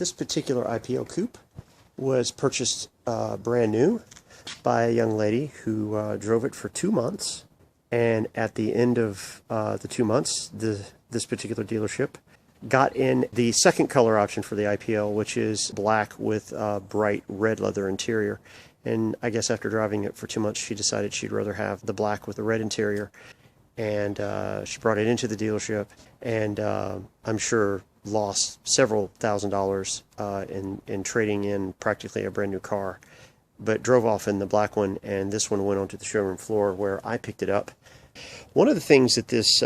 This particular IPL Coupe was purchased brand new by a young lady who drove it for 2 months, and at the end of the 2 months, this particular dealership got in the second color option for the IPL, which is black with bright red leather interior. And I guess after driving it for 2 months, she decided she'd rather have the black with the red interior. And she brought it into the dealership, and I'm sure lost several $1,000s in trading in practically a brand new car, but drove off in the black one, and this one went onto the showroom floor where I picked it up. One of the things that this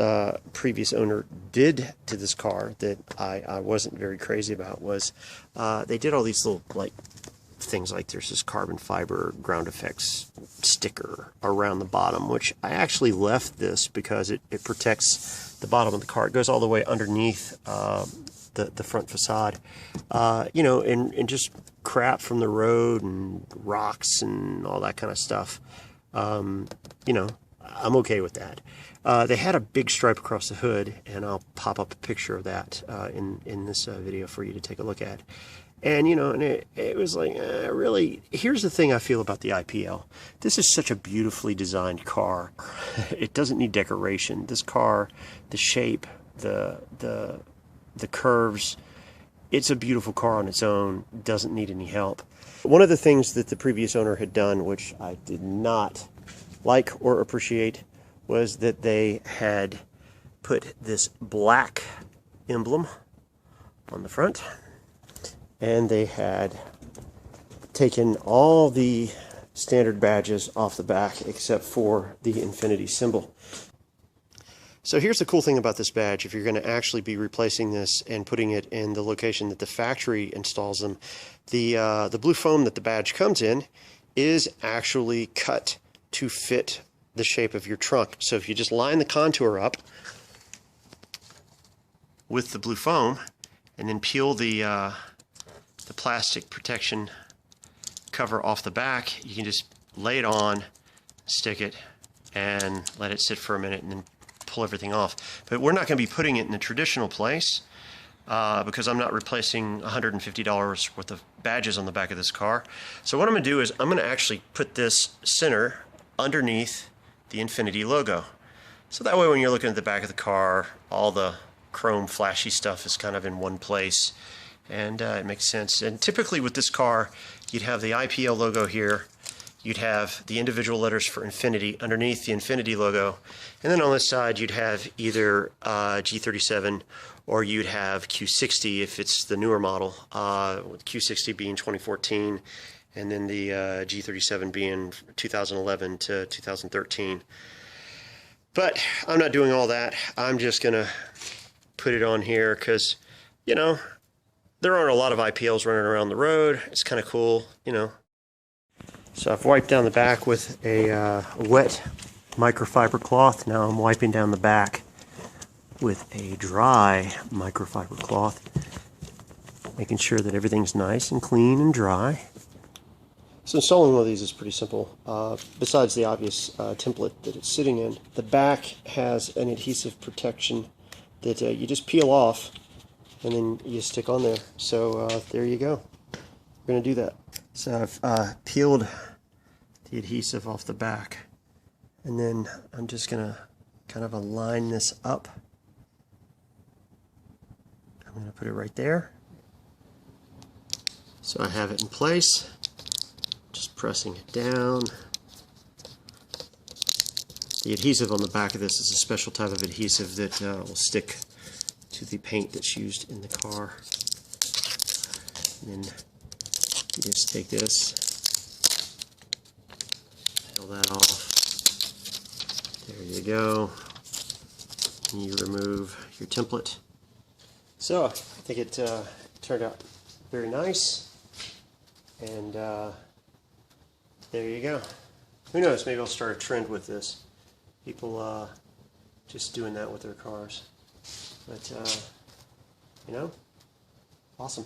previous owner did to this car that I wasn't very crazy about was they did all these little things, like there's this carbon fiber ground effects sticker around the bottom, which I actually left this because it protects the bottom of the car. It goes all the way underneath the front facade, you know, and just crap from the road and rocks and all that kind of stuff. You know, I'm okay with that. They had a big stripe across the hood, and I'll pop up a picture of that in this video for you to take a look at. And, you know, and it was like, really, here's the thing I feel about the IPL. This is such a beautifully designed car. It doesn't need decoration. This car, the shape, the curves, it's a beautiful car on its own. Doesn't need any help. One of the things that the previous owner had done, which I did not like or appreciate, was that they had put this black emblem on the front, and they had taken all the standard badges off the back except for the Infiniti symbol. So here's the cool thing about this badge. If you're going to actually be replacing this and putting it in the location that the factory installs them, the blue foam that the badge comes in is actually cut to fit the shape of your trunk. So if you just line the contour up with the blue foam and then peel the plastic protection cover off the back, you can just lay it on, stick it, and let it sit for a minute, and then pull everything off. But we're not going to be putting it in the traditional place because I'm not replacing $150 worth of badges on the back of this car. So what I'm going to do is I'm going to actually put this center underneath the Infiniti logo. So that way when you're looking at the back of the car, all the chrome flashy stuff is kind of in one place, and it makes sense. And typically with this car, you'd have the IPL logo here, you'd have the individual letters for Infiniti underneath the Infiniti logo, and then on this side you'd have either G37 or you'd have Q60 if it's the newer model, with Q60 being 2014, and then the G37 being 2011 to 2013. But I'm not doing all that. I'm just gonna put it on here because, you know, there aren't a lot of IPLs running around the road. It's kind of cool, you know. So I've wiped down the back with a wet microfiber cloth. Now I'm wiping down the back with a dry microfiber cloth, making sure that everything's nice and clean and dry. So installing one of these is pretty simple. Besides the obvious template that it's sitting in, the back has an adhesive protection that you just peel off and then you stick on there. So there you go. We're going to do that. So I've peeled the adhesive off the back, and then I'm just going to kind of align this up. I'm going to put it right there. So I have it in place. Just pressing it down. The adhesive on the back of this is a special type of adhesive that will stick to the paint that's used in the car. And then you just take this, peel that off. There you go. And you remove your template. So I think it turned out very nice, and there you go. Who knows, maybe I'll start a trend with this. People just doing that with their cars. But, you know, awesome.